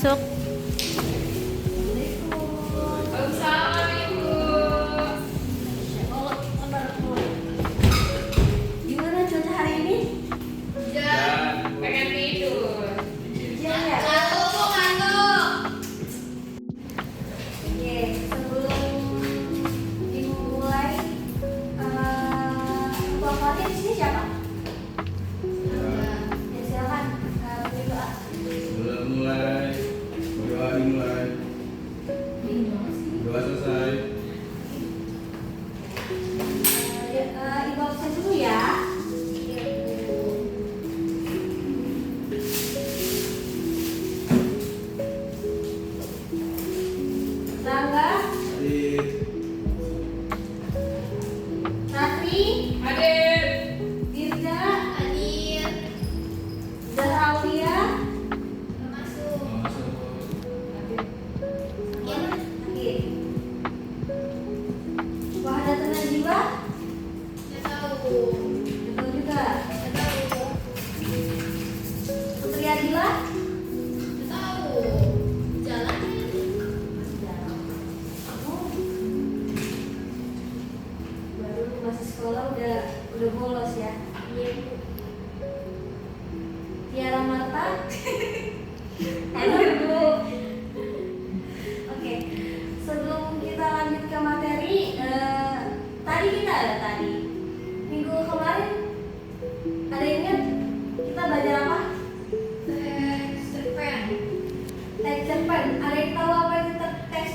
masuk. Waalaikumsalam Ibu. Gimana cuaca hari ini? Hujan, pengen tidur. Hujan ya? Oke, sebelum dimulai, Ketua Keluarga di sini siapa? Ya silakan, berdoa. Sebelum mulai, berdoa dimulai, doa selesai. Ibu absen dulu ya. Rangga, Hadir. Ratri, Hadir. Dirga, Zahra Aulia, Masuk. Hadir. Wahdatul Najwa, betul juga. Putri Adila, baru masih sekolah udah bolos ya. Tiara Marta, halo Bu. Oke, sebelum kita lanjut ke materi, tadi minggu kemarin ada yang ingat kita belajar apa? Teks cerpen. Ada yang tahu apa itu teks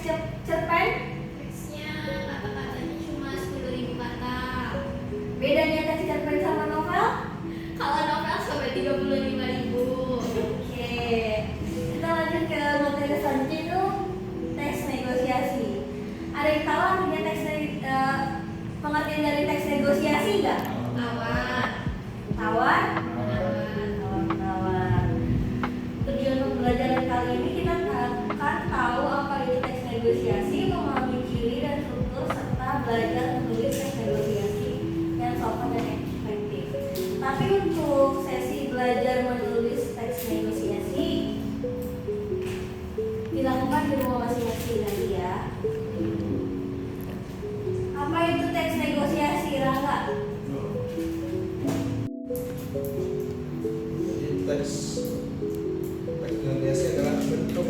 cerpen? Bedanya teks cerpen sama novel? Oke, kita lanjut ke materi selanjutnya itu teks negosiasi. Ada yang tahu artinya pengertian dari teks negosiasi nggak? Tawar? Tawar. Tujuan pembelajaran kali ini kita akan tahu apa itu teks negosiasi, memahami ciri dan struktur serta belajar menulis teks negosiasi yang sopan dan efektif. Tapi untuk sesi belajar menulis teks negosiasi dilakukan di rumah masing-masing nanti ya. Apa itu teks negosiasi, Rangga? Jadi teks negosiasi adalah bentuk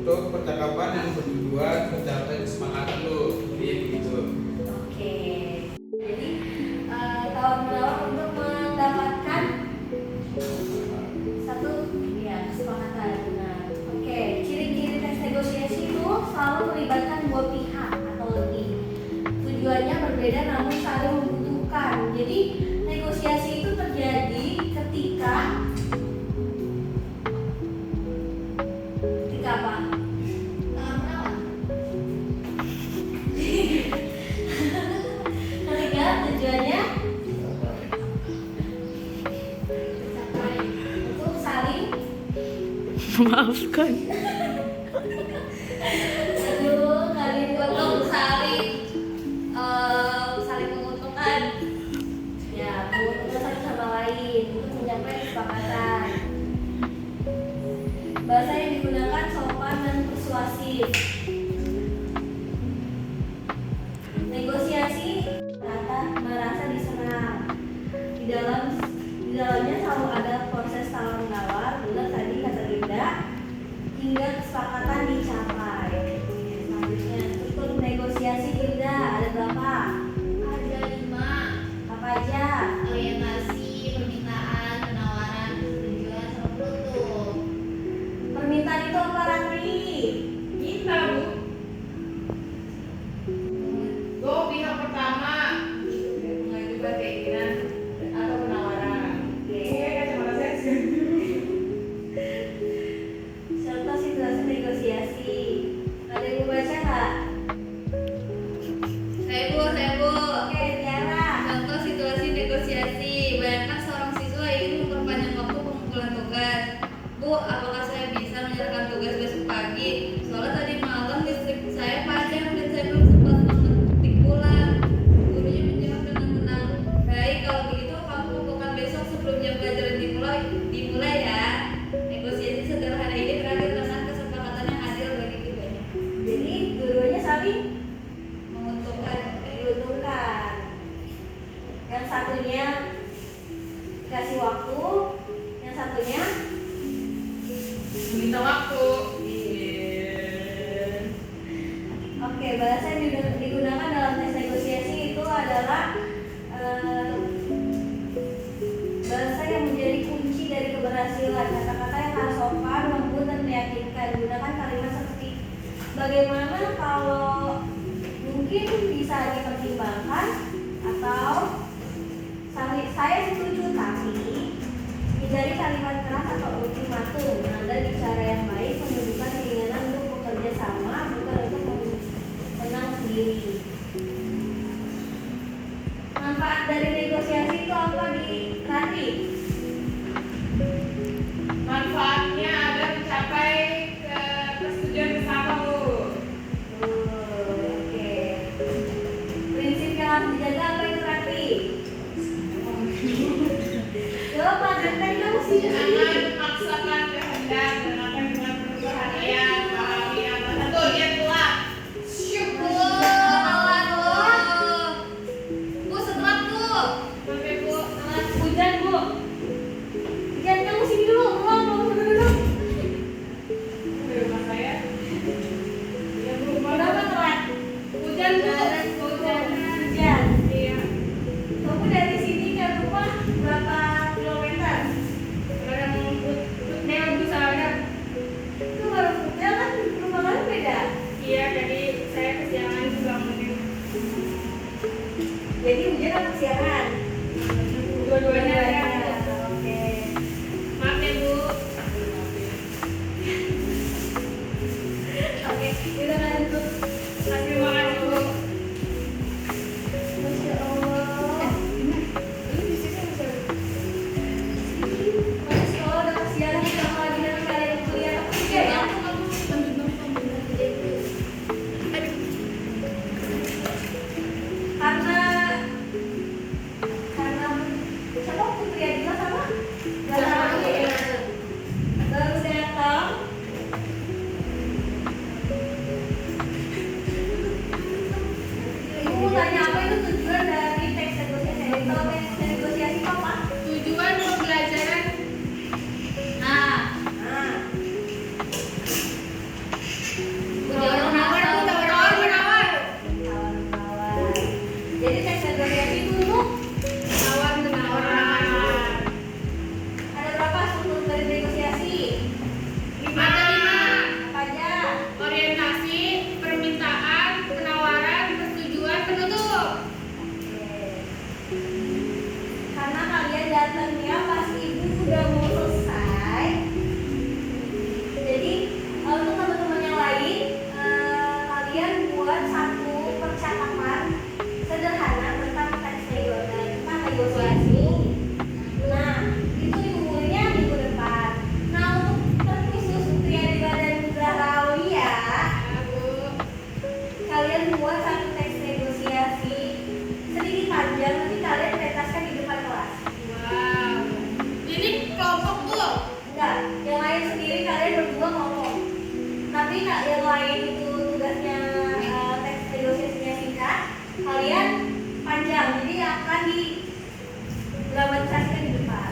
percakapan yang bertujuan mencapai kesepakatan lo. Gitu. Oke. Jadi tawar-menawar untuk mendapatkan satu kesepakatan. Benar. Oke, ciri-ciri teks negosiasi itu selalu melibatkan dua pihak atau lebih. Tujuannya berbeda namun saling membutuhkan. Jadi negosiasi itu terjadi ketika apa? Ketika tujuannya untuk saling Maafkan. kalian untuk saling menguntungkan, ya menguntungkan satu sama lain untuk mencapai kesepakatan. Bahasa yang digunakan sopan dan persuasif. Negosiasi merasa diserang. Di dalamnya selalu ada proses tawar menawar, benar tadi kata Linda, hingga kesepakatan dicapai. Selanjutnya struktur negosiasi Linda ada berapa? Apa aja? Permintaan itu apa, Ratri? Minta Bu. Pihak pertama mengajukan keinginan atau penawaran. Oke. Kacamata saya sih. Serta situasi negosiasi dikasih waktu, yang satunya Minta waktu. oke, bahasa yang digunakan dalam tes negosiasi itu adalah bahasa yang menjadi kunci dari keberhasilan. Kata-kata yang harus sopan, lembut, dan meyakinkan. Gunakan kalimat seperti bagaimana kalau, mungkin bisa dipertimbangkan, atau saya setuju, tapi hindari kalimat keras atau ultimatum. Anda bicara yang baik, menunjukkan keinginan untuk bekerja sama, bukan untuk menang sendiri. Manfaat dari negosiasi itu apa di Rati? Manfaatnya ada mencapai persetujuan bersama, Bu. Oke. Prinsip yang harus dijaga apa itu Rati? Jawab Pak, kan kamu sih. Jangan memaksakan kehendak dan akan dengan penuh perhatian. Pahami apa satu dia telah. Syukur. Bu, setelah Bu. Sampai Bu. Hujan Bu. Hujan kamu sini dulu, belum dulu. Di rumah saya. Ya Bu. Kenapa telat? Hujan Bu. Hujan. Hujan. Iya. Kamu dari sini ke rumah berapa kilometer? Kadang putnya Bu saya. Itu baru hotel kan rumah kamu beda. Iya, jadi saya kesiangan bangunin. Jadi hujan atau kesiangan? Dua-duanya ya. Oke. Maaf ya Bu. Oke, kita lanjut. Terima kasih Bu. Masya Allah. Masya Allah, udah kesiangan sama lagi dengan kalian kuliah. Oke, ya. Karena siapa Putri Adila sama? Baru datang. Ibu mau tanya apa itu tujuan dari teks negosiasi? Kalau teks negosiasi itu apa? Tujuan pembelajaran Nah. menawar Bu, menawar. Tawar-tawar. Jadi teks negosiasi itu untuk Menawar menawar. ada berapa struktur dari negosiasi? Ada 5. Apa aja? Orientasi, permintaan, penawaran, persetujuan, penutup. Oke. Karena kalian datangnya pas ibu udah mau selesai. Jadi untuk teman-teman yang lain, kalian buat satu percakapan sederhana tentang teks negosiasi. Nah, itu dimulainya minggu depan. Nah, untuk terkhusus Putri Adila dan Zahrawi ya, Ya Bu. kalian buat satu teks negosiasi sedikit panjang, nanti kalian pentaskan di depan kelas. Wow. Ini kelompok Bu. Enggak, yang lain sendiri kalian berdua ngomong. Tapi yang lain itu tugasnya teks negosiasinya singkat, kalian panjang, jadi akan didramatisasikan di depan.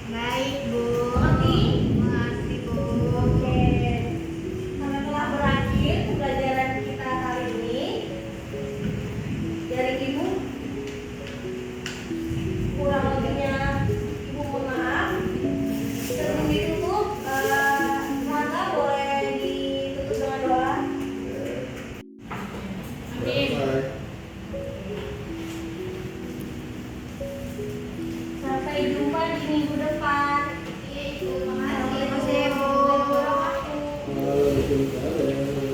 Baik Bu. Mengerti? Mengerti Bu. Oke. Karena telah berakhir pembelajaran kita kali ini, dari ibu kurang lebihnya ibu mohon maaf. Sebelum ditutup, Rangga boleh ditutup dengan doa. Amin. Sampai jumpa di minggu depan. Terima kasih Bu. Assalamualaikum warahmatullahi wabarakatuh. Waalaikumsalam.